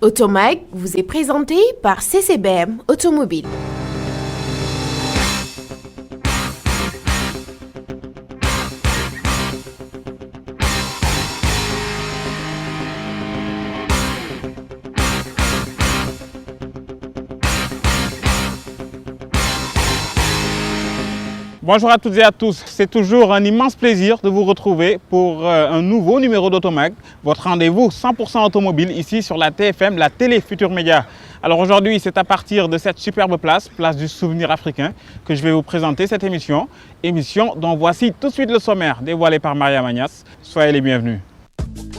Automag vous est présenté par CCBM Automobile. Bonjour à toutes et à tous, c'est toujours un immense plaisir de vous retrouver pour un nouveau numéro d'Automag, votre rendez-vous 100% automobile ici sur la TFM, la télé Futur Média. Alors aujourd'hui, c'est à partir de cette superbe place du souvenir africain, que je vais vous présenter cette émission dont voici tout de suite le sommaire dévoilé par Maria Magnas. Soyez les bienvenus.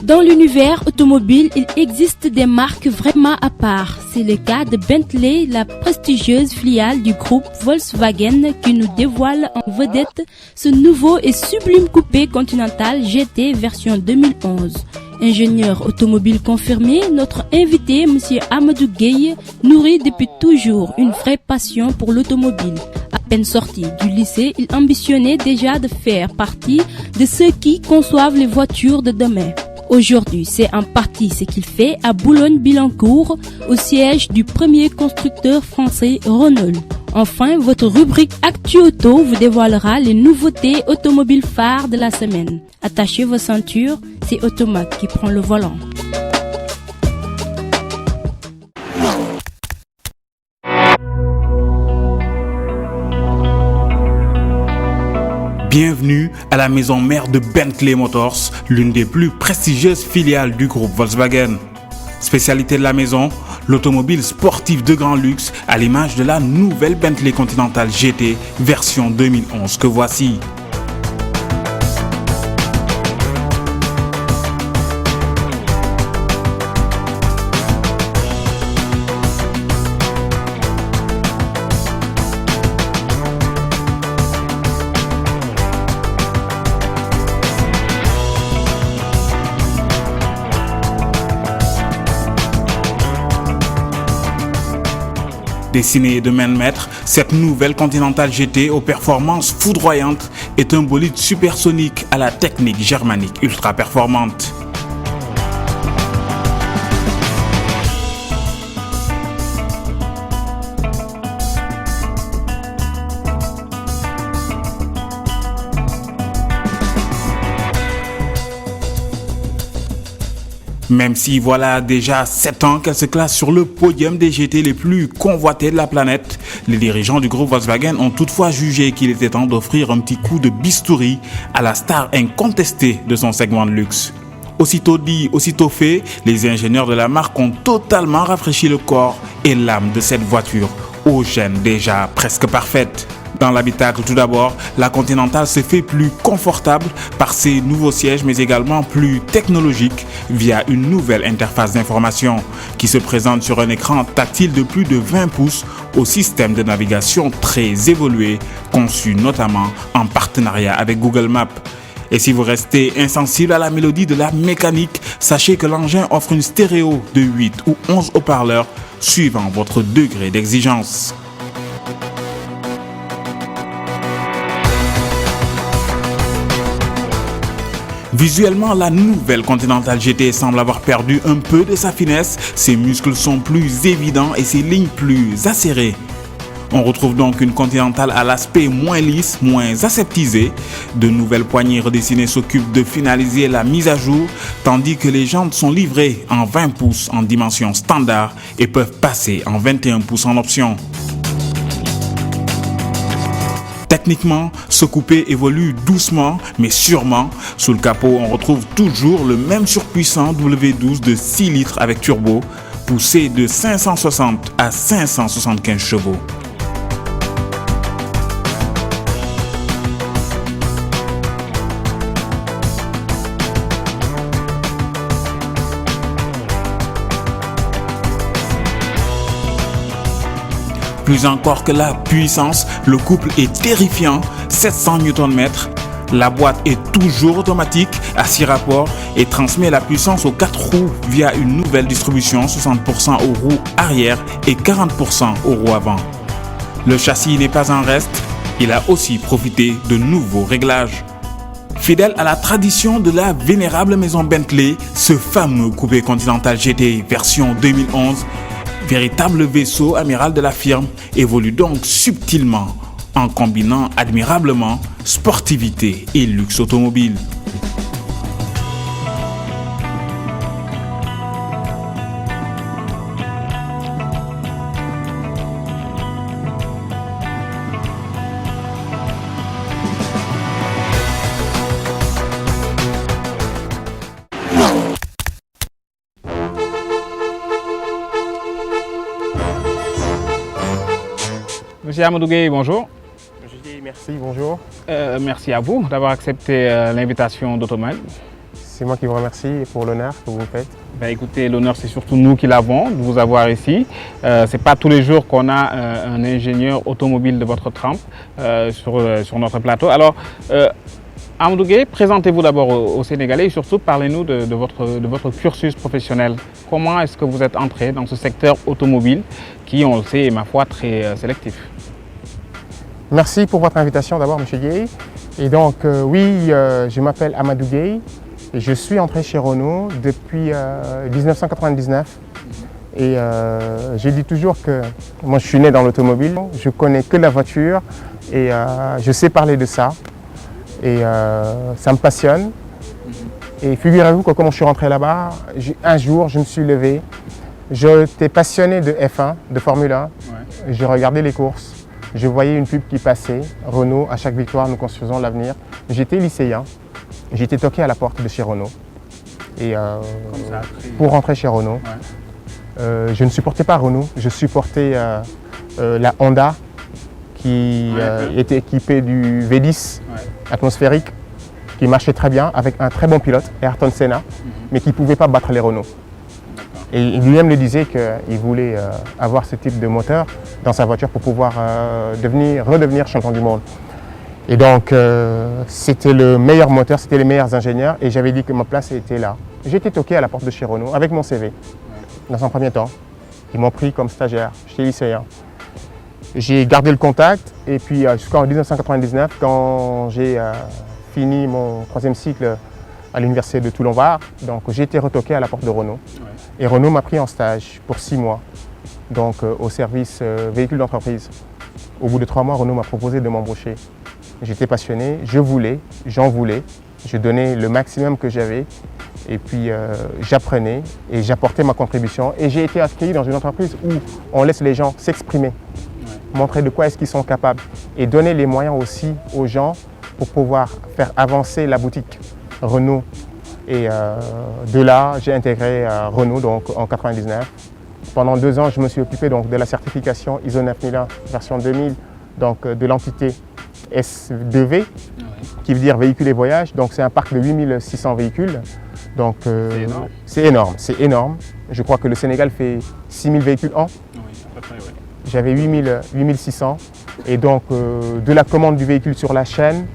Dans l'univers automobile, il existe des marques vraiment à part. C'est le cas de Bentley, la prestigieuse filiale du groupe Volkswagen qui nous dévoile en vedette ce nouveau et sublime coupé Continental GT version 2011. Ingénieur automobile confirmé, notre invité, M. Amadou Gueye, nourrit depuis toujours une vraie passion pour l'automobile. À peine sorti du lycée, il ambitionnait déjà de faire partie de ceux qui conçoivent les voitures de demain. Aujourd'hui, c'est en partie ce qu'il fait à Boulogne-Billancourt, au siège du premier constructeur français Renault. Enfin, votre rubrique Actu Auto vous dévoilera les nouveautés automobiles phares de la semaine. Attachez vos ceintures, c'est Automag qui prend le volant. Bienvenue à la maison mère de Bentley Motors, l'une des plus prestigieuses filiales du groupe Volkswagen. Spécialité de la maison, l'automobile sportive de grand luxe à l'image de la nouvelle Bentley Continental GT version 2011 que voici. Dessinée de main de maître, cette nouvelle Continental GT aux performances foudroyantes est un bolide supersonique à la technique germanique ultra performante. Même si voilà déjà 7 ans qu'elle se classe sur le podium des GT les plus convoités de la planète, les dirigeants du groupe Volkswagen ont toutefois jugé qu'il était temps d'offrir un petit coup de bistouri à la star incontestée de son segment de luxe. Aussitôt dit, aussitôt fait, les ingénieurs de la marque ont totalement rafraîchi le corps et l'âme de cette voiture, aux gènes déjà presque parfaites. Dans l'habitacle, tout d'abord, la Continental se fait plus confortable par ses nouveaux sièges, mais également plus technologique via une nouvelle interface d'information qui se présente sur un écran tactile de plus de 20 pouces au système de navigation très évolué, conçu notamment en partenariat avec Google Maps. Et si vous restez insensible à la mélodie de la mécanique, sachez que l'engin offre une stéréo de 8 ou 11 haut-parleurs suivant votre degré d'exigence. Visuellement, la nouvelle Continental GT semble avoir perdu un peu de sa finesse, ses muscles sont plus évidents et ses lignes plus acérées. On retrouve donc une Continental à l'aspect moins lisse, moins aseptisé. De nouvelles poignées redessinées s'occupent de finaliser la mise à jour, tandis que les jantes sont livrées en 20 pouces en dimension standard et peuvent passer en 21 pouces en option. Techniquement, ce coupé évolue doucement mais sûrement. Sous le capot, on retrouve toujours le même surpuissant W12 de 6 litres avec turbo, poussé de 560 à 575 chevaux. Plus encore que la puissance, le couple est terrifiant, 700 Nm. La boîte est toujours automatique à 6 rapports et transmet la puissance aux 4 roues via une nouvelle distribution, 60% aux roues arrière et 40% aux roues avant. Le châssis n'est pas en reste, il a aussi profité de nouveaux réglages. Fidèle à la tradition de la vénérable maison Bentley, ce fameux coupé Continental GT version 2011, véritable vaisseau amiral de la firme, évolue donc subtilement en combinant admirablement sportivité et luxe automobile. Monsieur Amadou Gueye, bonjour. Je dis merci, bonjour. Merci à vous d'avoir accepté l'invitation d'Automag. C'est moi qui vous remercie pour l'honneur que vous me faites. Ben, écoutez, l'honneur c'est surtout nous qui l'avons de vous avoir ici. C'est pas tous les jours qu'on a un ingénieur automobile de votre trempe sur notre plateau. Alors, Amadou Gueye, présentez-vous d'abord aux Sénégalais et surtout parlez-nous de votre cursus professionnel. Comment est-ce que vous êtes entré dans ce secteur automobile qui, on le sait, est ma foi très sélectif? Merci pour votre invitation d'abord, M. Gueye. Et donc, je m'appelle Amadou Gueye et je suis entré chez Renault depuis 1999. Et je dis toujours que moi, je suis né dans l'automobile, je connais que la voiture et je sais parler de ça. Et ça me passionne. Et figurez-vous que comment je suis rentré là-bas, un jour, je me suis levé. J'étais passionné de F1, de Formule 1. Ouais. Je regardais les courses. Je voyais une pub qui passait. Renault, à chaque victoire, nous construisons l'avenir. J'étais lycéen. J'étais toqué à la porte de chez Renault. Et pour rentrer chez Renault, je ne supportais pas Renault. Je supportais la Honda qui était équipée du V10 atmosphérique, qui marchait très bien avec un très bon pilote, Ayrton Senna, mais qui ne pouvait pas battre les Renault. Et lui-même le disait qu'il voulait avoir ce type de moteur dans sa voiture pour pouvoir redevenir champion du monde. Et donc, c'était le meilleur moteur, c'était les meilleurs ingénieurs et j'avais dit que ma place était là. J'étais toqué à la porte de chez Renault avec mon CV, dans un premier temps. Ils m'ont pris comme stagiaire, j'étais lycéen. J'ai gardé le contact et puis jusqu'en 1999, quand j'ai fini mon troisième cycle à l'université de Toulon-Var, donc j'ai été retoqué à la porte de Renault. Et Renault m'a pris en stage pour 6 mois, donc au service véhicule d'entreprise. Au bout de 3 mois, Renault m'a proposé de m'embaucher. J'étais passionné, j'en voulais, je donnais le maximum que j'avais et puis j'apprenais et j'apportais ma contribution. Et j'ai été inscrit dans une entreprise où on laisse les gens s'exprimer, montrer de quoi est-ce qu'ils sont capables et donner les moyens aussi aux gens pour pouvoir faire avancer la boutique Renault. Et de là, j'ai intégré Renault donc, en 1999. Pendant 2 ans, je me suis occupé donc, de la certification ISO 9001 version 2000, donc de l'entité S2V, qui veut dire véhicule et voyage. Donc c'est un parc de 8600 véhicules. Donc c'est énorme. Je crois que le Sénégal fait 6000 véhicules an. J'avais 8600. Et donc de la commande du véhicule sur la chaîne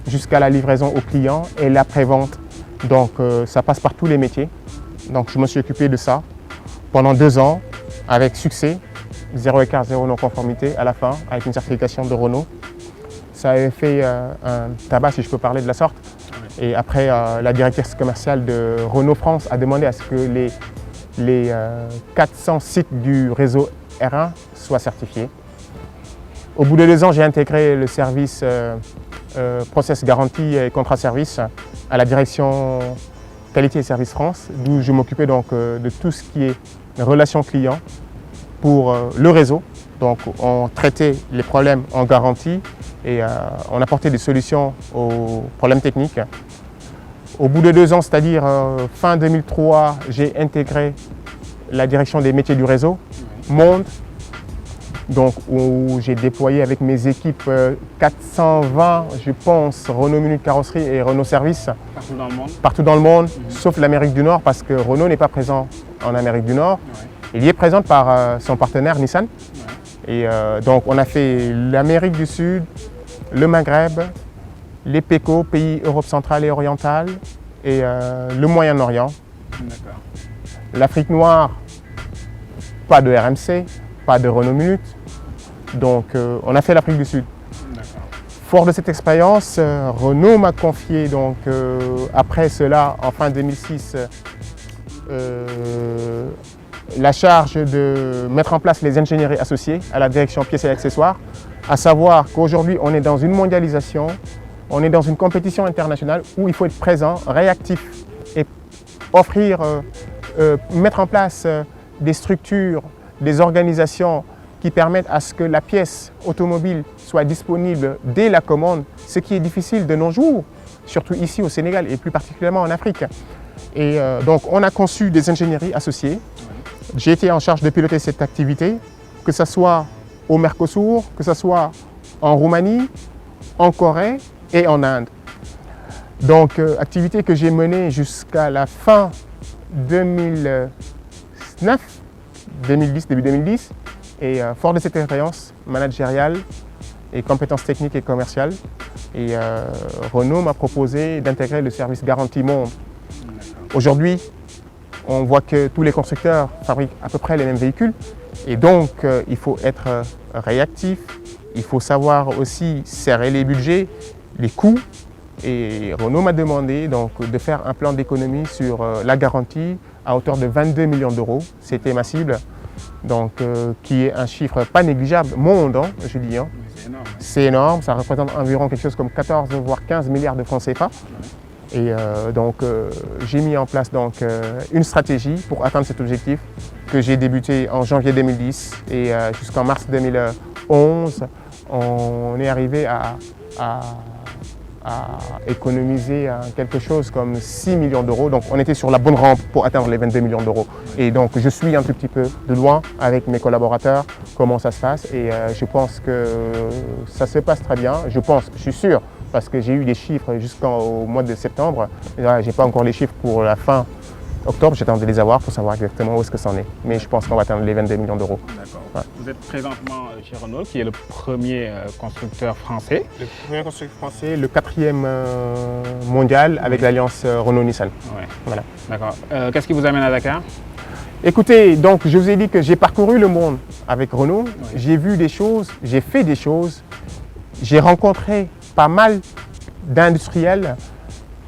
jusqu'à la livraison au client et l'après-vente. Donc ça passe par tous les métiers. Donc je me suis occupé de ça pendant 2 ans avec succès. 0 écart, 0 non-conformité à la fin avec une certification de Renault. Ça avait fait un tabac, si je peux parler de la sorte. Et après, la directrice commerciale de Renault France a demandé à ce que les 400 sites du réseau R1 soient certifiés. Au bout de 2 ans, j'ai intégré le service Process Garantie et Contrat Service à la direction Qualité et Service France, d'où je m'occupais donc de tout ce qui est relations clients pour le réseau. Donc on traitait les problèmes en garantie et on apportait des solutions aux problèmes techniques. Au bout de 2 ans, c'est-à-dire fin 2003, j'ai intégré la direction des métiers du réseau, Monde, donc où j'ai déployé avec mes équipes 420, je pense, Renault Minute Carrosserie et Renault Service. Partout dans le monde. Partout dans le monde, sauf l'Amérique du Nord, parce que Renault n'est pas présent en Amérique du Nord. Il y est présent par son partenaire Nissan. Et donc on a fait l'Amérique du Sud, le Maghreb, les PECO, pays Europe centrale et orientale, et le Moyen-Orient. L'Afrique noire, pas de RMC, pas de Renault Minute. Donc on a fait l'Afrique du Sud. Fort de cette expérience, Renault m'a confié donc, après cela, en fin 2006, la charge de mettre en place les ingénieries associées à la direction pièces et accessoires, à savoir qu'aujourd'hui on est dans une mondialisation, on est dans une compétition internationale où il faut être présent, réactif et offrir, mettre en place des structures, des organisations qui permettent à ce que la pièce automobile soit disponible dès la commande, ce qui est difficile de nos jours, surtout ici au Sénégal et plus particulièrement en Afrique. Et donc on a conçu des ingénieries associées. J'ai été en charge de piloter cette activité, que ce soit au Mercosur, que ce soit en Roumanie, en Corée et en Inde. Donc activité que j'ai menée jusqu'à la fin 2009, 2010, début 2010. Et fort de cette expérience managériale et compétences techniques et commerciales, Renault m'a proposé d'intégrer le service Garantie Monde. Aujourd'hui, on voit que tous les constructeurs fabriquent à peu près les mêmes véhicules et donc il faut être réactif, il faut savoir aussi serrer les budgets, les coûts. Et Renault m'a demandé donc, de faire un plan d'économie sur la garantie à hauteur de 22 millions d'euros. C'était ma cible. Donc, qui est un chiffre pas négligeable, monde, hein, je dis. Hein. C'est énorme, ça représente environ quelque chose comme 14 voire 15 milliards de francs CFA. Et donc, j'ai mis en place donc, une stratégie pour atteindre cet objectif que j'ai débuté en janvier 2010 et jusqu'en mars 2011, on est arrivé à économiser quelque chose comme 6 millions d'euros. Donc on était sur la bonne rampe pour atteindre les 22 millions d'euros. Et donc je suis un tout petit peu de loin avec mes collaborateurs, comment ça se passe. Et je pense que ça se passe très bien. Je suis sûr, parce que j'ai eu des chiffres jusqu'au mois de septembre. Je n'ai pas encore les chiffres pour la fin octobre, j'attends de les avoir pour savoir exactement où est-ce que c'en est. Mais je pense qu'on va atteindre les 22 millions d'euros. D'accord. Ouais. Vous êtes présentement chez Renault, qui est le premier constructeur français. Le premier constructeur français, le 4e mondial avec l'alliance Renault-Nissan. Ouais. Voilà. D'accord. Qu'est-ce qui vous amène à Dakar? Écoutez, donc je vous ai dit que j'ai parcouru le monde avec Renault. Ouais. J'ai vu des choses, j'ai fait des choses. J'ai rencontré pas mal d'industriels.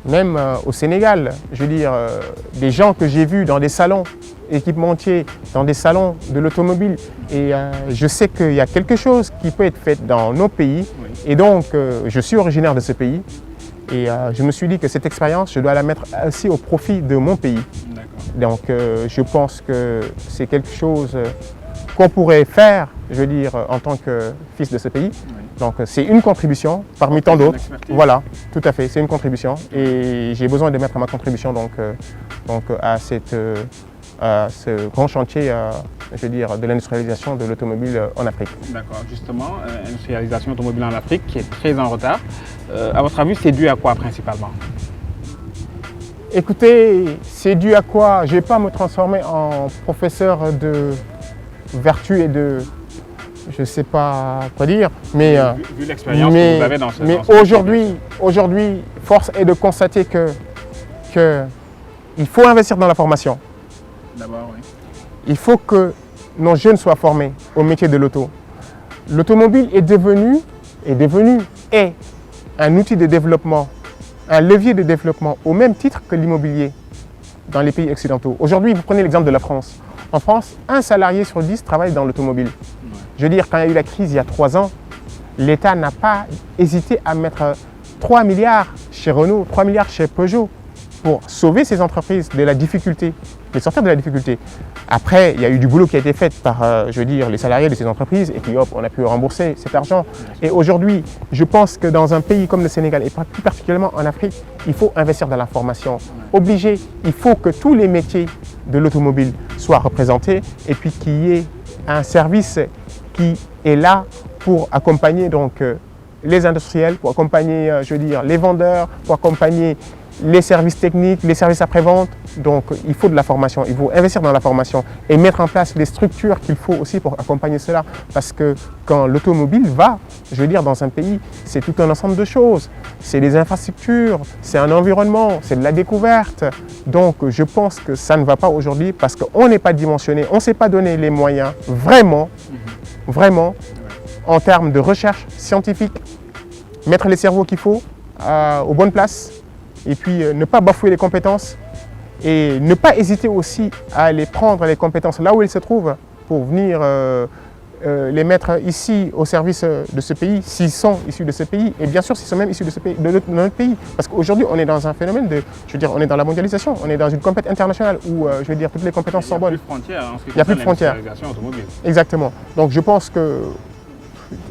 Même au Sénégal, je veux dire, des gens que j'ai vus dans des salons équipementiers, dans des salons de l'automobile. Et je sais qu'il y a quelque chose qui peut être fait dans nos pays. Oui. Et donc, je suis originaire de ce pays. Et je me suis dit que cette expérience, je dois la mettre aussi au profit de mon pays. Donc, je pense que c'est quelque chose qu'on pourrait faire, je veux dire, en tant que fils de ce pays. Oui. Donc c'est une contribution parmi tant d'autres. Voilà, tout à fait, c'est une contribution. Et j'ai besoin de mettre ma contribution donc à ce grand chantier, je veux dire, de l'industrialisation de l'automobile en Afrique. D'accord, justement, l'industrialisation automobile en Afrique qui est très en retard. À votre avis, c'est dû à quoi principalement? Écoutez, c'est dû à quoi? Je ne vais pas me transformer en professeur de vertu et de... je ne sais pas quoi dire, mais... Vu l'expérience que vous avez dans ce... Mais aujourd'hui, force est de constater que il faut investir dans la formation. D'abord, oui. Il faut que nos jeunes soient formés au métier de l'auto. L'automobile est devenu un outil de développement, un levier de développement au même titre que l'immobilier dans les pays occidentaux. Aujourd'hui, vous prenez l'exemple de la France. En France, 1 salarié sur 10 travaille dans l'automobile. Ouais. Je veux dire, quand il y a eu la crise il y a 3 ans, l'État n'a pas hésité à mettre 3 milliards chez Renault, 3 milliards chez Peugeot pour sauver ces entreprises de la difficulté, les sortir de la difficulté. Après, il y a eu du boulot qui a été fait par, je veux dire, les salariés de ces entreprises et puis hop, on a pu rembourser cet argent. Et aujourd'hui, je pense que dans un pays comme le Sénégal et plus particulièrement en Afrique, il faut investir dans la formation. Obligé, il faut que tous les métiers de l'automobile soient représentés et puis qu'il y ait un service qui est là pour accompagner donc les industriels, pour accompagner, je veux dire, les vendeurs, pour accompagner les services techniques, les services après-vente. Donc il faut de la formation, il faut investir dans la formation et mettre en place les structures qu'il faut aussi pour accompagner cela. Parce que quand l'automobile va, je veux dire, dans un pays, c'est tout un ensemble de choses. C'est des infrastructures, c'est un environnement, c'est de la découverte. Donc je pense que ça ne va pas aujourd'hui parce qu'on n'est pas dimensionné, on ne s'est pas donné les moyens vraiment, en termes de recherche scientifique, mettre les cerveaux qu'il faut aux bonnes places et puis ne pas bafouer les compétences et ne pas hésiter aussi à aller prendre les compétences là où elles se trouvent pour venir les mettre ici au service de ce pays, s'ils sont issus de ce pays, et bien sûr s'ils sont même issus de, ce pays, de notre pays. Parce qu'aujourd'hui, on est dans un phénomène de, je veux dire, on est dans la mondialisation, on est dans une compétition internationale où, je veux dire, toutes les compétences sont bonnes. Il n'y a plus de frontières. Exactement. Donc je pense que,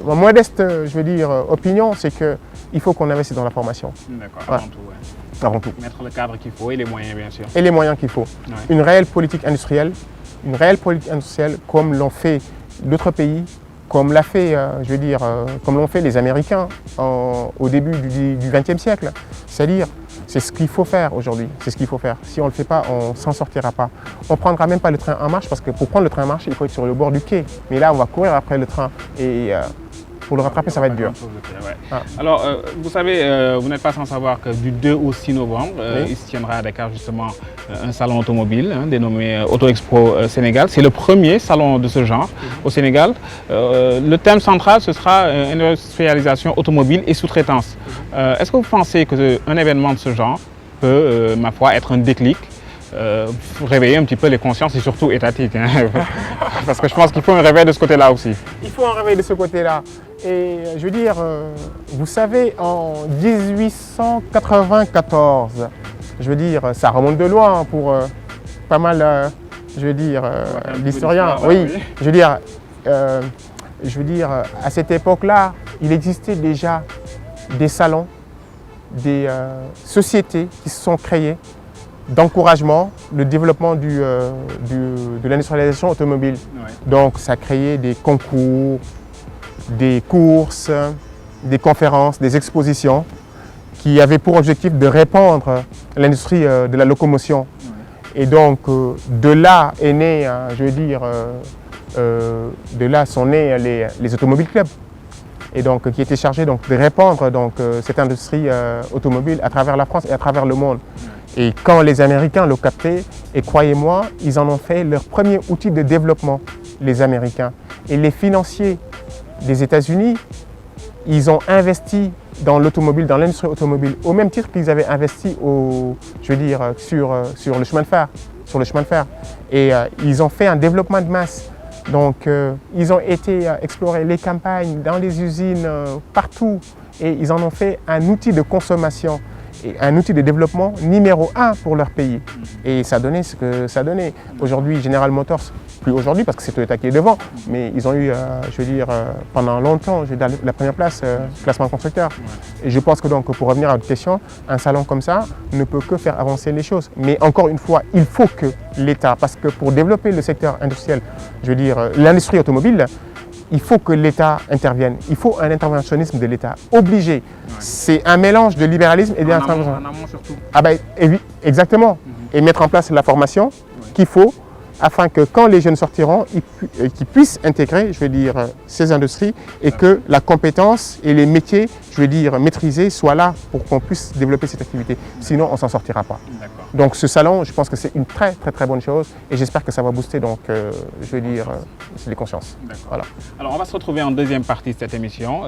ma modeste, je veux dire, opinion, c'est qu'il faut qu'on investisse dans la formation. D'accord, ouais. Avant tout, ouais. Avant tout. Mettre le cadre qu'il faut et les moyens, bien sûr. Et les moyens qu'il faut. Ouais. Une réelle politique industrielle comme l'ont fait d'autres pays, comme l'a fait, je veux dire, comme l'ont fait les Américains au début du XXe siècle. C'est-à-dire, c'est ce qu'il faut faire aujourd'hui, c'est ce qu'il faut faire. Si on ne le fait pas, on ne s'en sortira pas. On ne prendra même pas le train en marche parce que pour prendre le train en marche, il faut être sur le bord du quai. Mais là, on va courir après le train et pour le rattraper, ça va être dur. Ouais. Ah. Alors, vous savez, vous n'êtes pas sans savoir que du 2 au 6 novembre, oui, il se tiendra à Dakar justement un salon automobile dénommé Auto Expo Sénégal. C'est le premier salon de ce genre au Sénégal. Le thème central, ce sera industrialisation automobile et sous-traitance. Est-ce que vous pensez qu'un événement de ce genre peut, ma foi, être un déclic, réveiller un petit peu les consciences et surtout étatiques, hein, parce que je pense qu'il faut un réveil de ce côté-là aussi. Il faut un réveil de ce côté-là. Et je veux dire, vous savez, en 1894, je veux dire, ça remonte de loin pour pas mal, je veux dire, d'historiens. Oui, je veux dire, à cette époque-là, il existait déjà des salons, des sociétés qui se sont créées d'encouragement, le développement de l'industrialisation automobile. Ouais. Donc ça a créé des concours, des courses, des conférences, des expositions qui avaient pour objectif de répandre l'industrie de la locomotion. Ouais. Et donc de là est né, je veux dire, de là sont nés les automobiles clubs. Et donc qui étaient chargés donc, de répandre donc, cette industrie automobile à travers la France et à travers le monde. Et quand les Américains l'ont capté, et croyez-moi, ils en ont fait leur premier outil de développement, les Américains. Et les financiers des États-Unis, ils ont investi dans l'automobile, dans l'industrie automobile, au même titre qu'ils avaient investi sur le chemin de fer. Et ils ont fait un développement de masse. Donc ils ont été explorer les campagnes, dans les usines, partout. Et ils en ont fait un outil de consommation. Et un outil de développement numéro 1 pour leur pays. Et ça donnait ce que ça donnait. Aujourd'hui, General Motors, plus aujourd'hui parce que c'est Toyota qui est devant, mais ils ont eu, je veux dire, pendant longtemps, la première place, classement constructeur. Et je pense que donc, pour revenir à votre question, un salon comme ça ne peut que faire avancer les choses. Mais encore une fois, il faut que l'État, parce que pour développer le secteur industriel, je veux dire, l'industrie automobile, il faut que l'État intervienne. Il faut un interventionnisme de l'État obligé. Ouais. C'est un mélange de libéralisme et d'intervention. En amont surtout. Ah ben, exactement. Et mettre en place la formation qu'il faut afin que quand les jeunes sortiront, qu'ils puissent intégrer, je veux dire, ces industries et que la compétence et les métiers, je veux dire, maîtrisés soient là pour qu'on puisse développer cette activité. Sinon, on ne s'en sortira pas. Donc ce salon, je pense que c'est une très bonne chose et j'espère que ça va booster donc, je veux dire, les consciences. Voilà. Alors on va se retrouver en deuxième partie de cette émission.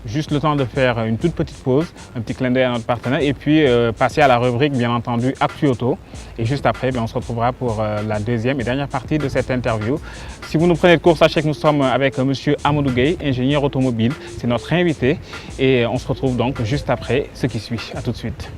Juste le temps de faire une toute petite pause, un petit clin d'œil à notre partenaire et puis passer à la rubrique bien entendu Actu Auto. Et juste après, on se retrouvera pour la deuxième et dernière partie de cette interview. Si vous nous prenez de court, sachez que nous sommes avec M. Amadou Gueye, ingénieur automobile. C'est notre invité et on se retrouve donc juste après ce qui suit. À tout de suite.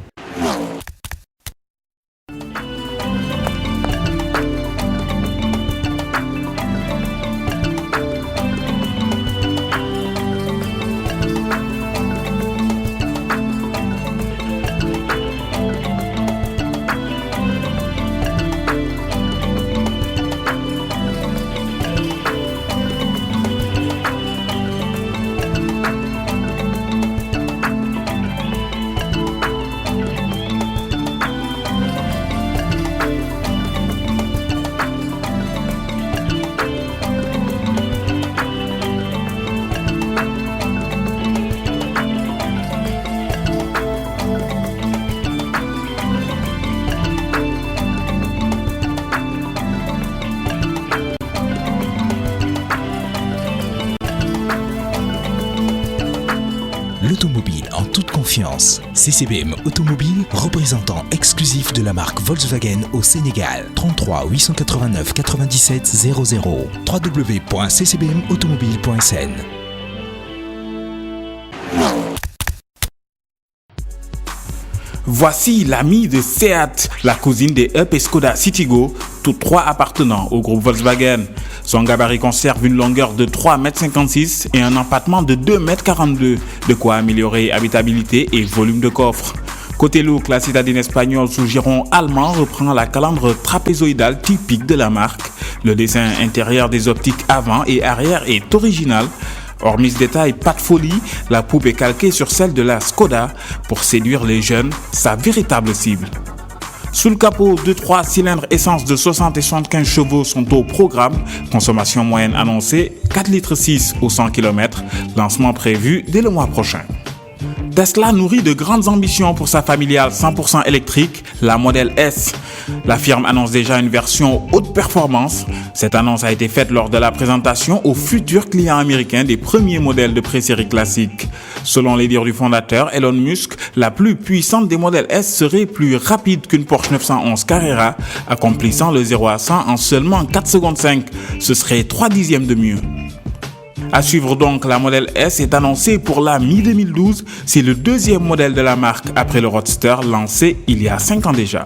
automobile en toute confiance. CCBM Automobile, représentant exclusif de la marque Volkswagen au Sénégal. 33 889 97 00 www.ccbmautomobile.sn. Voici l'ami de Seat, la cousine des Up et Skoda Citigo, tous trois appartenant au groupe Volkswagen. Son gabarit conserve une longueur de 3,56 m et un empattement de 2,42 m, de quoi améliorer habitabilité et volume de coffre. Côté look, la citadine espagnole sous giron allemand reprend la calandre trapézoïdale typique de la marque. Le dessin intérieur des optiques avant et arrière est original. Hormis ce détail, pas de folie, la poupe est calquée sur celle de la Skoda pour séduire les jeunes, sa véritable cible. Sous le capot, 2-3 cylindres essence de 60 et 75 chevaux sont au programme. Consommation moyenne annoncée, 4,6 litres au 100 km. Lancement prévu dès le mois prochain. Tesla nourrit de grandes ambitions pour sa familiale 100% électrique, la Model S. La firme annonce déjà une version haute performance. Cette annonce a été faite lors de la présentation aux futurs clients américains des premiers modèles de pré-série classique. Selon les dires du fondateur Elon Musk, la plus puissante des modèles S serait plus rapide qu'une Porsche 911 Carrera, accomplissant le 0 à 100 en seulement 4,5 secondes. Ce serait 0,3 de mieux. À suivre donc, la Model S est annoncée pour la mi-2012. C'est le deuxième modèle de la marque après le Roadster lancé il y a 5 ans déjà.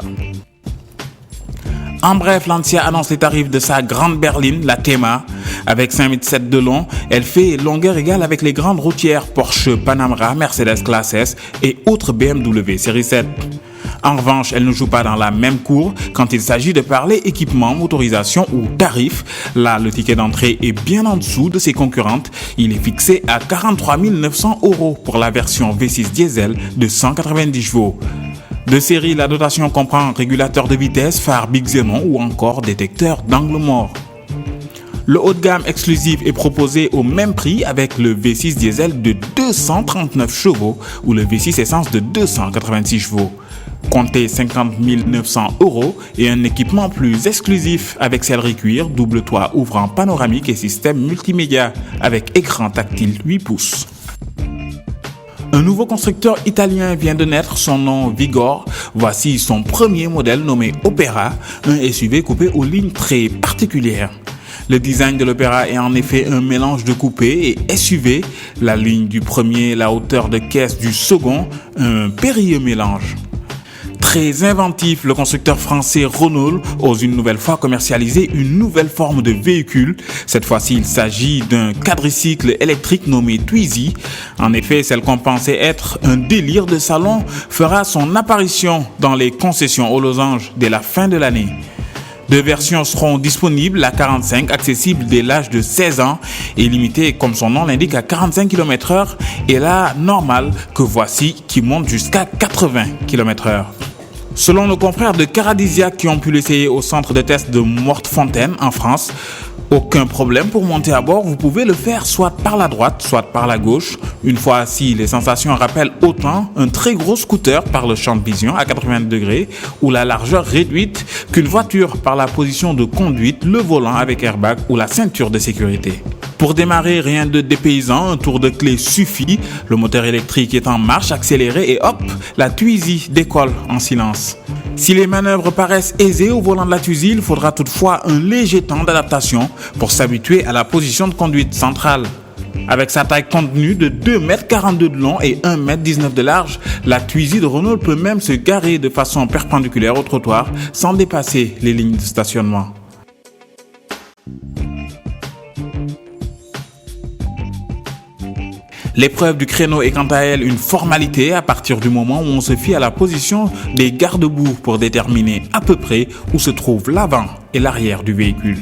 En bref, Lancia annonce les tarifs de sa grande berline, la Thema. Avec 5,7 m de long, elle fait longueur égale avec les grandes routières Porsche Panamera, Mercedes Classe S et autres BMW Série 7. En revanche, elle ne joue pas dans la même cour quand il s'agit de parler équipement, motorisation ou tarif. Là, le ticket d'entrée est bien en dessous de ses concurrentes. Il est fixé à 43 900 € pour la version V6 diesel de 190 chevaux. De série, la dotation comprend régulateur de vitesse, phare Big Xenon ou encore détecteur d'angle mort. Le haut de gamme exclusif est proposé au même prix avec le V6 diesel de 239 chevaux ou le V6 essence de 286 chevaux. Comptez 50 900 € et un équipement plus exclusif avec sellerie cuir, double toit ouvrant panoramique et système multimédia avec écran tactile 8 pouces. Un nouveau constructeur italien vient de naître, son nom Vigor. Voici son premier modèle nommé Opera, un SUV coupé aux lignes très particulières. Le design de l'Opera est en effet un mélange de coupé et SUV, la ligne du premier, la hauteur de caisse du second, un périlleux mélange. Très inventif, le constructeur français Renault ose une nouvelle fois commercialiser une nouvelle forme de véhicule. Cette fois-ci, il s'agit d'un quadricycle électrique nommé Twizy. En effet, celle qu'on pensait être un délire de salon fera son apparition dans les concessions aux losanges dès la fin de l'année. Deux versions seront disponibles, la 45 accessible dès l'âge de 16 ans et limitée comme son nom l'indique à 45 km/h et la normale que voici qui monte jusqu'à 80 km/h. Selon nos confrères de Caradisiac qui ont pu l'essayer au centre de test de Mortefontaine en France, aucun problème pour monter à bord, vous pouvez le faire soit par la droite, soit par la gauche. Une fois assis, les sensations rappellent autant un très gros scooter par le champ de vision à 80 degrés ou la largeur réduite qu'une voiture par la position de conduite, le volant avec airbag ou la ceinture de sécurité. Pour démarrer, rien de dépaysant, un tour de clé suffit. Le moteur électrique est en marche accélérée et hop, la Twizy décolle en silence. Si les manœuvres paraissent aisées au volant de la Twizy, il faudra toutefois un léger temps d'adaptation pour s'habituer à la position de conduite centrale. Avec sa taille contenue de 2,42 m de long et 1,19 m de large, la Twizy de Renault peut même se garer de façon perpendiculaire au trottoir sans dépasser les lignes de stationnement. L'épreuve du créneau est quant à elle une formalité à partir du moment où on se fie à la position des garde-boue pour déterminer à peu près où se trouve l'avant et l'arrière du véhicule.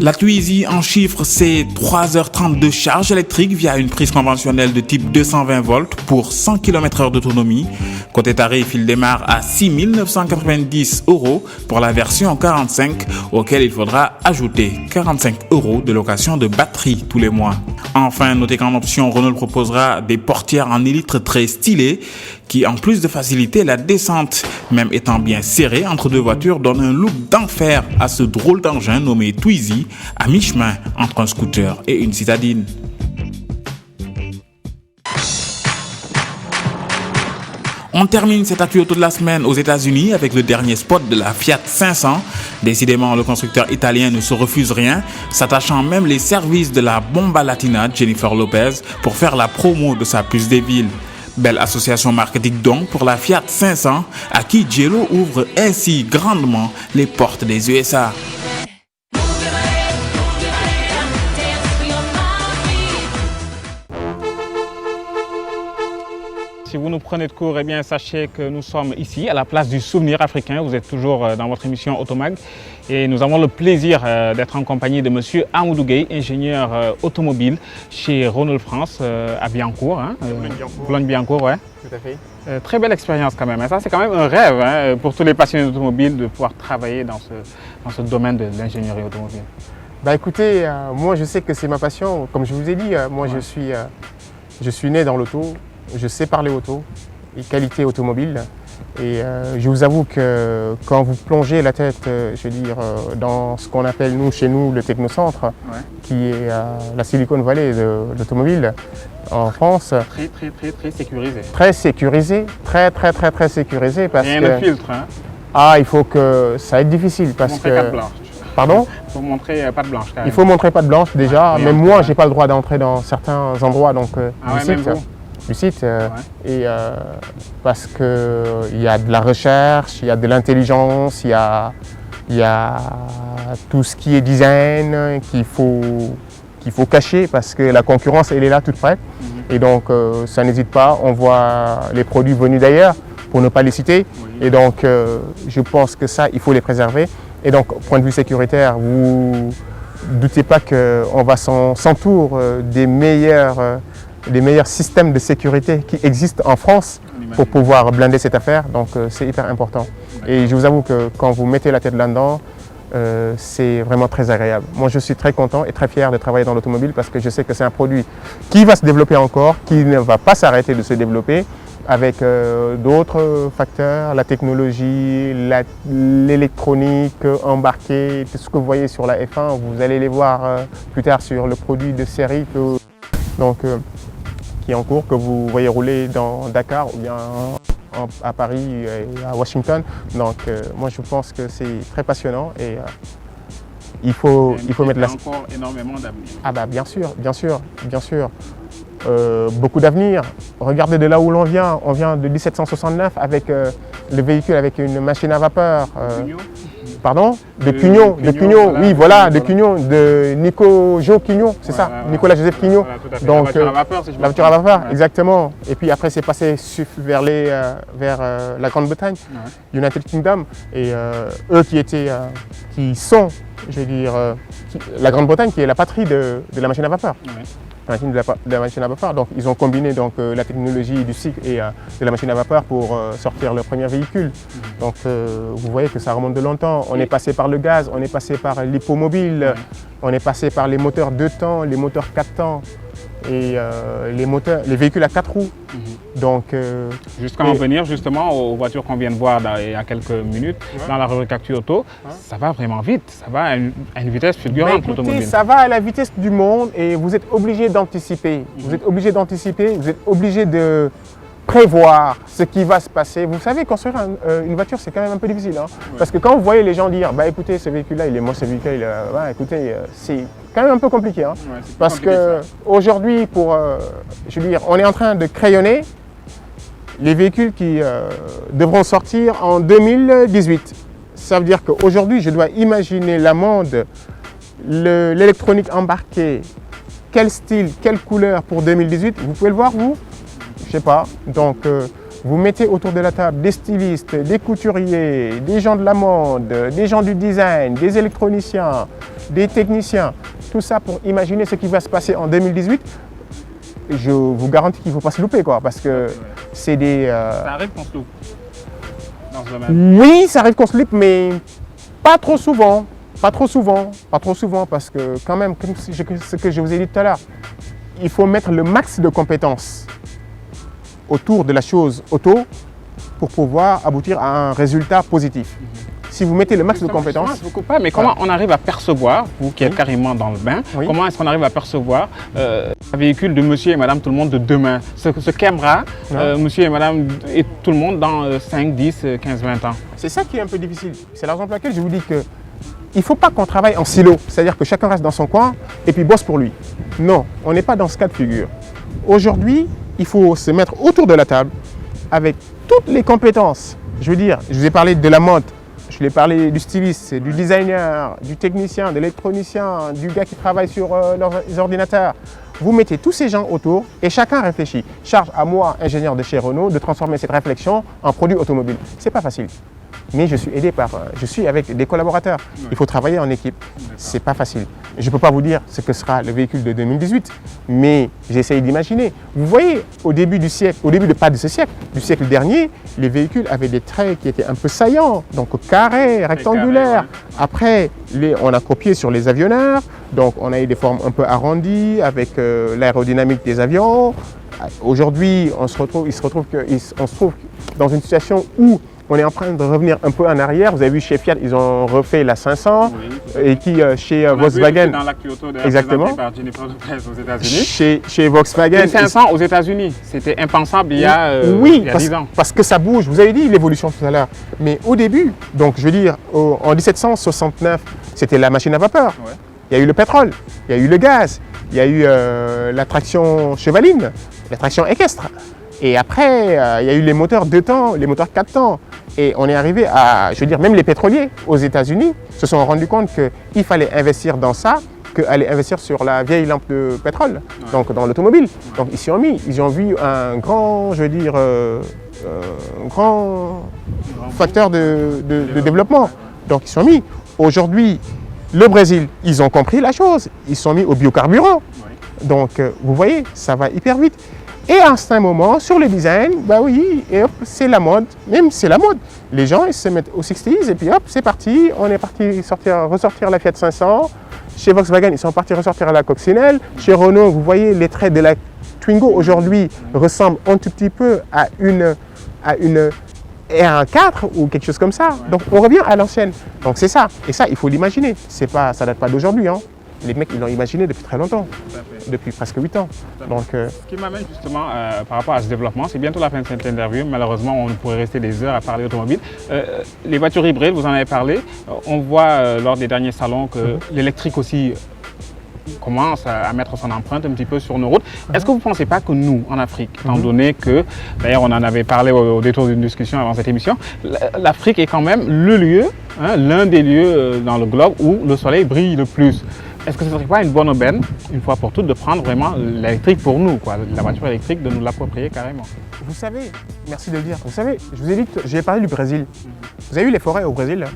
La Twizy en chiffre, c'est 3h30 de charge électrique via une prise conventionnelle de type 220 volts pour 100 km/h d'autonomie. Côté tarif, il démarre à 6 990 € pour la version 45, auquel il faudra ajouter 45 € de location de batterie tous les mois. Enfin, notez qu'en option, Renault proposera des portières en élytre très stylées qui, en plus de faciliter la descente, même étant bien serrées entre deux voitures, donnent un look d'enfer à ce drôle d'engin nommé Twizy, à mi-chemin entre un scooter et une citadine. On termine cette actu auto de la semaine aux États-Unis avec le dernier spot de la Fiat 500. Décidément, le constructeur italien ne se refuse rien, s'attachant même les services de la bomba latina Jennifer Lopez pour faire la promo de sa puce des villes. Belle association marketing donc pour la Fiat 500, à qui Jello ouvre ainsi grandement les portes des USA. Si vous nous prenez de court, eh bien, sachez que nous sommes ici, à la place du Souvenir africain. Vous êtes toujours dans votre émission Automag. Et nous avons le plaisir d'être en compagnie de M. Amadou Gueye, ingénieur automobile chez Renault France à Billancourt. Hein, Boulogne-Billancourt, ouais. Tout à fait. Très belle expérience quand même. Et ça, c'est quand même un rêve hein, pour tous les passionnés d'automobile de pouvoir travailler dans ce domaine de l'ingénierie automobile. Bah écoutez, moi je sais que c'est ma passion. Comme je vous ai dit, moi je suis né dans l'auto. Je sais parler auto et qualité automobile et je vous avoue que quand vous plongez la tête, je veux dire, dans ce qu'on appelle chez nous le technocentre, qui est la Silicon Valley de l'automobile en France. Très sécurisé. Très sécurisé, très sécurisé parce rien que de filtre. Hein. Ah, il faut que ça va être difficile parce montrer que. carte blanche. Pardon? Il faut montrer patte blanche. Il faut montrer patte blanche déjà. Ouais, même moi, j'ai pas le droit d'entrer dans certains endroits donc du site et parce que il y a de la recherche, il y a de l'intelligence, il y a tout ce qui est design qu'il faut cacher parce que la concurrence elle est là toute prête et donc ça n'hésite pas, on voit les produits venus d'ailleurs pour ne pas les citer et donc je pense que ça il faut les préserver et donc point de vue sécuritaire vous doutez pas qu'on va s'entourer des meilleurs systèmes de sécurité qui existent en France pour pouvoir blinder cette affaire. Donc c'est hyper important. Et je vous avoue que quand vous mettez la tête là-dedans, c'est vraiment très agréable. Moi je suis très content et très fier de travailler dans l'automobile parce que je sais que c'est un produit qui va se développer encore, qui ne va pas s'arrêter de se développer avec d'autres facteurs, la technologie, l'électronique embarquée, tout ce que vous voyez sur la F1, vous allez les voir plus tard sur le produit de série qui est en cours, que vous voyez rouler dans Dakar ou bien à Paris et à Washington. Donc moi je pense que c'est très passionnant et il faut mettre la... encore énormément d'avenir. Ah bah bien sûr. Beaucoup d'avenir. Regardez de là où l'on vient. On vient de 1769 avec le véhicule avec une machine à vapeur. Pardon? De Cugnot, de Cugnot, de Nico-Jo Cugnot, c'est ça, Nicolas Joseph Cugnot. Donc, la voiture à vapeur, la voiture à vapeur, exactement. Et puis après, c'est passé vers la Grande-Bretagne, United Kingdom, et eux qui sont, je veux dire, la Grande-Bretagne qui est la patrie de la machine à vapeur. De la machine à vapeur. Donc ils ont combiné donc, la technologie du cycle et de la machine à vapeur pour sortir leur premier véhicule. Donc vous voyez que ça remonte de longtemps. On est passé par le gaz, on est passé par l'hippomobile, on est passé par les moteurs 2 temps, les moteurs 4 temps et les véhicules à 4 roues. Donc, jusqu'à en venir justement aux voitures qu'on vient de voir il y a quelques minutes dans la rubrique Actu Auto, ça va vraiment vite, ça va à une vitesse fulgurante l'automobile. Ça va à la vitesse du monde et vous êtes obligé d'anticiper. Vous êtes obligé d'anticiper, vous êtes obligé de prévoir ce qui va se passer. Vous savez, construire une voiture, c'est quand même un peu difficile. Hein, parce que quand vous voyez les gens dire, bah écoutez, ce véhicule-là, il est moi, ce véhicule, écoutez, c'est quand même un peu compliqué. Hein, parce qu'aujourd'hui, je veux dire, on est en train de crayonner les véhicules qui devront sortir en 2018. Ça veut dire qu'aujourd'hui, je dois imaginer l'amende, l'électronique embarquée, quel style, quelle couleur pour 2018. Vous pouvez le voir, vous? Je sais pas. Donc, vous mettez autour de la table des stylistes, des couturiers, des gens de la mode, des gens du design, des électroniciens, des techniciens. Tout ça pour imaginer ce qui va se passer en 2018. Je vous garantis qu'il ne faut pas se louper, quoi, parce que c'est des... Ça arrive qu'on se loupe dans ce domaine. Oui, ça arrive qu'on se loupe, mais pas trop souvent. Pas trop souvent, parce que quand même, comme ce que je vous ai dit tout à l'heure, il faut mettre le max de compétences autour de la chose auto pour pouvoir aboutir à un résultat positif. si vous mettez le max de Justement, compétences. je ne vous coupe pas, mais comment on arrive à percevoir, vous qui êtes carrément dans le bain, Oui. comment est-ce qu'on arrive à percevoir un véhicule de monsieur et madame tout le monde de demain, ce qu'aimera monsieur et madame et tout le monde dans 5, 10, 15, 20 ans? C'est ça qui est un peu difficile. C'est la raison pour laquelle je vous dis que il ne faut pas qu'on travaille en silo, c'est-à-dire que chacun reste dans son coin et puis bosse pour lui. Non, on n'est pas dans ce cas de figure. Aujourd'hui, il faut se mettre autour de la table avec toutes les compétences. Je veux dire, je vous ai parlé de la mode, je vous ai parlé du styliste, du designer, du technicien, de l'électronicien, du gars qui travaille sur les ordinateurs. Vous mettez tous ces gens autour et chacun réfléchit. Charge à moi, ingénieur de chez Renault, de transformer cette réflexion en produit automobile. Ce n'est pas facile. Mais je suis aidé je suis avec des collaborateurs. Il faut travailler en équipe. C'est pas facile. Je ne peux pas vous dire ce que sera le véhicule de 2018, mais j'essaye d'imaginer. Vous voyez, au début du siècle, pas de ce siècle, du siècle dernier, les véhicules avaient des traits qui étaient un peu saillants, donc carrés, rectangulaires. Après, on a copié sur les avionneurs, donc on a eu des formes un peu arrondies avec l'aérodynamique des avions. Aujourd'hui, on se trouve dans une situation où on est en train de revenir un peu en arrière. Vous avez vu chez Fiat, ils ont refait la 500 et qui chez Volkswagen. Dans l'actu auto exactement. Par Jennifer Lopez aux États-Unis. Chez Volkswagen. Une 500 aux États-Unis, c'était impensable il y a 10 ans. Parce que ça bouge. Vous avez dit l'évolution tout à l'heure. Mais au début, donc je veux dire, en 1769, c'était la machine à vapeur. Ouais. Il y a eu le pétrole, il y a eu le gaz, il y a eu la traction chevaline, la traction équestre. Et après, il y a eu les moteurs 2 temps, les moteurs 4 temps. Et on est arrivé à, je veux dire, même les pétroliers aux États-Unis se sont rendus compte qu'il fallait investir dans ça, qu'aller investir sur la vieille lampe de pétrole, donc dans l'automobile. Donc ils s'y ont mis, ils ont vu un grand, je veux dire, grand facteur de développement. Donc ils sont mis. Aujourd'hui, le Brésil, ils ont compris la chose, ils sont mis au biocarburant. Donc vous voyez, ça va hyper vite. Et à un certain moment, sur le design, bah oui, et hop, c'est la mode. Même c'est la mode. Les gens, ils se mettent aux 60s et puis hop, c'est parti. On est parti ressortir la Fiat 500. Chez Volkswagen, ils sont partis ressortir la coccinelle. Chez Renault, vous voyez, les traits de la Twingo aujourd'hui ressemblent un tout petit peu à une R4 ou quelque chose comme ça. Donc on revient à l'ancienne. Donc c'est ça. Et ça, il faut l'imaginer. Ça ne date pas d'aujourd'hui. Hein. Les mecs, ils l'ont imaginé depuis très longtemps, depuis presque 8 ans. Donc, ce qui m'amène justement par rapport à ce développement, c'est bientôt la fin de cette interview. Malheureusement, on pourrait rester des heures à parler automobile. Les voitures hybrides, vous en avez parlé. On voit lors des derniers salons que l'électrique aussi commence à mettre son empreinte un petit peu sur nos routes. Est-ce que vous ne pensez pas que nous, en Afrique, étant donné que, d'ailleurs on en avait parlé au détour d'une discussion avant cette émission, l'Afrique est quand même le lieu, l'un des lieux dans le globe où le soleil brille le plus. Est-ce que ce ne serait pas une bonne aubaine, une fois pour toutes, de prendre vraiment l'électrique pour nous, quoi, la voiture électrique, de nous l'approprier carrément? Vous savez, merci de le dire, vous savez, je vous ai dit, j'ai parlé du Brésil. Vous avez vu les forêts au Brésil,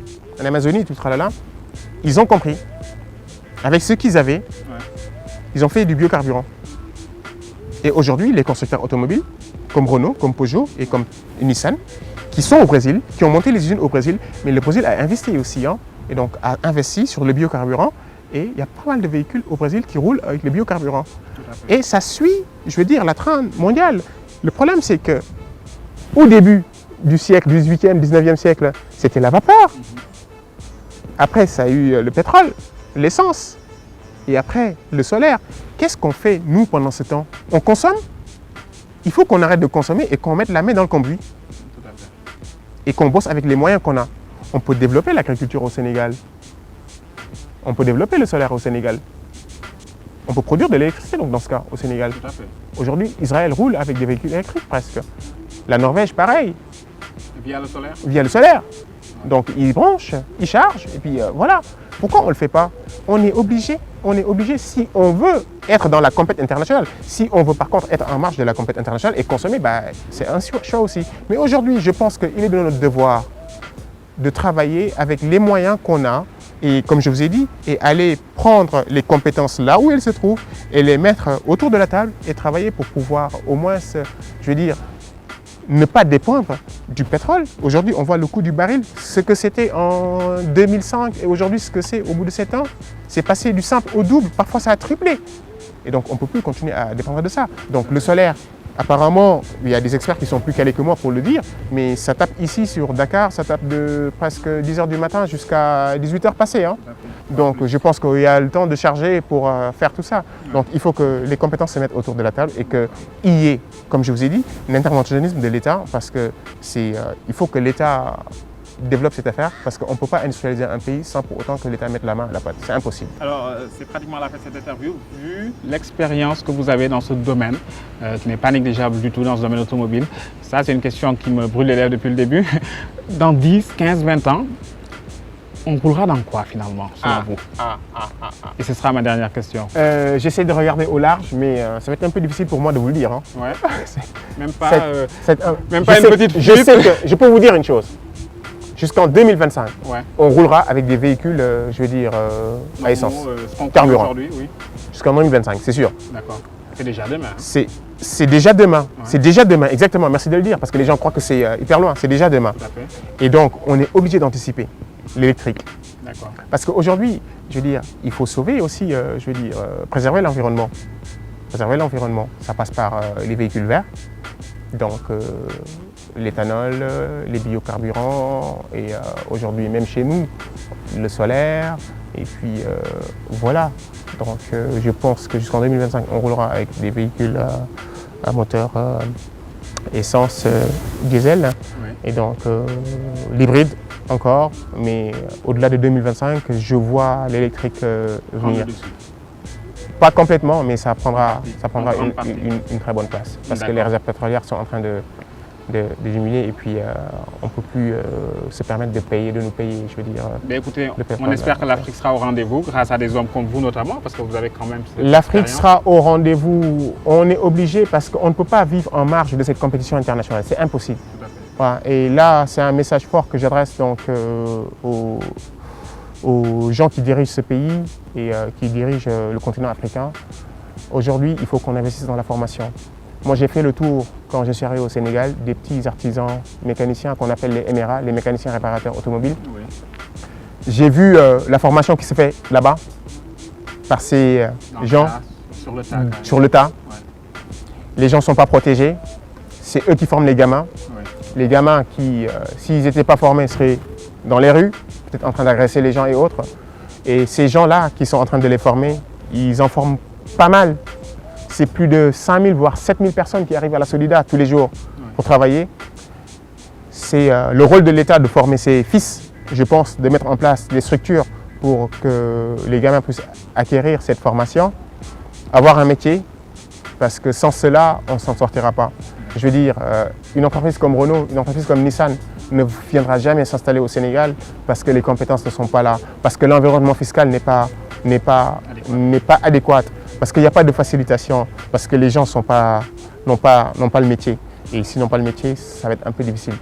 en Amazonie, tout le tralala. Ils ont compris, avec ce qu'ils avaient, ils ont fait du biocarburant. Et aujourd'hui, les constructeurs automobiles, comme Renault, comme Peugeot et comme Nissan, qui sont au Brésil, qui ont monté les usines au Brésil, mais le Brésil a investi aussi, et donc a investi sur le biocarburant. Et il y a pas mal de véhicules au Brésil qui roulent avec le biocarburant. Et ça suit, je veux dire, la trend mondiale. Le problème, c'est que au début du siècle, 18e, 19e siècle, c'était la vapeur. Après, ça a eu le pétrole, l'essence. Et après, le solaire. Qu'est-ce qu'on fait, nous, pendant ce temps? On consomme? Il faut qu'on arrête de consommer et qu'on mette la main dans le cambouis. Et qu'on bosse avec les moyens qu'on a. On peut développer l'agriculture au Sénégal. On peut développer le solaire au Sénégal. On peut produire de l'électricité donc dans ce cas au Sénégal. Aujourd'hui, Israël roule avec des véhicules électriques presque. La Norvège, pareil. Via le solaire? Via le solaire. Donc ils branchent, ils chargent et puis voilà. Pourquoi on ne le fait pas? On est obligé si on veut être dans la compétition internationale. Si on veut par contre être en marge de la compétition internationale et consommer, c'est un choix aussi. Mais aujourd'hui, je pense qu'il est de notre devoir de travailler avec les moyens qu'on a. Et comme je vous ai dit, et aller prendre les compétences là où elles se trouvent et les mettre autour de la table et travailler pour pouvoir au moins, je veux dire, ne pas dépendre du pétrole. Aujourd'hui, on voit le coût du baril, ce que c'était en 2005 et aujourd'hui ce que c'est au bout de 7 ans. C'est passé du simple au double, parfois ça a triplé. Et donc on ne peut plus continuer à dépendre de ça. Donc le solaire, Apparemment, il y a des experts qui sont plus calés que moi pour le dire, mais ça tape ici sur Dakar, ça tape de presque 10 h du matin jusqu'à 18 h passées. Hein. Donc je pense qu'il y a le temps de charger pour faire tout ça. Donc il faut que les compétences se mettent autour de la table et qu'il y ait, comme je vous ai dit, l'interventionnisme de l'État parce que il faut que l'État développe cette affaire parce qu'on ne peut pas industrialiser un pays sans pour autant que l'État mette la main à la pâte. C'est impossible. Alors, c'est pratiquement la fin de cette interview. Vu l'expérience que vous avez dans ce domaine, qui n'est pas négligeable du tout dans ce domaine automobile, ça c'est une question qui me brûle les lèvres depuis le début. Dans 10, 15, 20 ans, on roulera dans quoi finalement, selon vous? Et ce sera ma dernière question. J'essaie de regarder au large, mais ça va être un peu difficile pour moi de vous le dire. Hein. Ouais. Même pas, une petite fuite. Je peux vous dire une chose. Jusqu'en 2025, ouais. On roulera avec des véhicules, je veux dire, à essence, carburant. Oui. Jusqu'en 2025, c'est sûr. D'accord. C'est déjà demain. C'est déjà demain. Ouais. C'est déjà demain, exactement. Merci de le dire, parce que les gens croient que c'est hyper loin. C'est déjà demain. Tout à fait. Et donc, on est obligé d'anticiper l'électrique. D'accord. Parce qu'aujourd'hui, je veux dire, il faut sauver aussi, je veux dire, préserver l'environnement. Préserver l'environnement, ça passe par les véhicules verts. Donc, l'éthanol, les biocarburants et aujourd'hui même chez nous, le solaire et puis voilà. Donc je pense que jusqu'en 2025 on roulera avec des véhicules à moteur essence diesel oui. Et donc l'hybride encore, mais au-delà de 2025 je vois l'électrique venir. Pas complètement, mais ça prendra une très bonne place parce que les réserves pétrolières sont en train de diminuer et puis on ne peut plus se permettre de nous payer, je veux dire. Mais écoutez, on espère que l'Afrique sera au rendez-vous grâce à des hommes comme vous notamment, parce que vous avez quand même... L'Afrique sera au rendez-vous, on est obligé parce qu'on ne peut pas vivre en marge de cette compétition internationale, c'est impossible. Voilà. Et là, c'est un message fort que j'adresse donc aux gens qui dirigent ce pays et qui dirigent le continent africain. Aujourd'hui, il faut qu'on investisse dans la formation. Moi, j'ai fait le tour, quand je suis arrivé au Sénégal, des petits artisans mécaniciens qu'on appelle les MRA, les mécaniciens réparateurs automobiles. Oui. J'ai vu la formation qui se fait là-bas, par ces gens sur le tas. Ouais. Les gens ne sont pas protégés, c'est eux qui forment les gamins. Ouais. Les gamins qui, s'ils n'étaient pas formés, seraient dans les rues, peut-être en train d'agresser les gens et autres. Et ces gens-là qui sont en train de les former, ils en forment pas mal. C'est plus de 5000 voire 7000 personnes qui arrivent à la Solida tous les jours pour travailler. C'est le rôle de l'État de former ses fils, je pense, de mettre en place des structures pour que les gamins puissent acquérir cette formation, avoir un métier, parce que sans cela, on ne s'en sortira pas. Je veux dire, une entreprise comme Renault, une entreprise comme Nissan ne viendra jamais s'installer au Sénégal parce que les compétences ne sont pas là, parce que l'environnement fiscal n'est pas adéquat. Parce qu'il n'y a pas de facilitation, parce que les gens n'ont pas le métier. Et s'ils n'ont pas le métier, ça va être un peu difficile.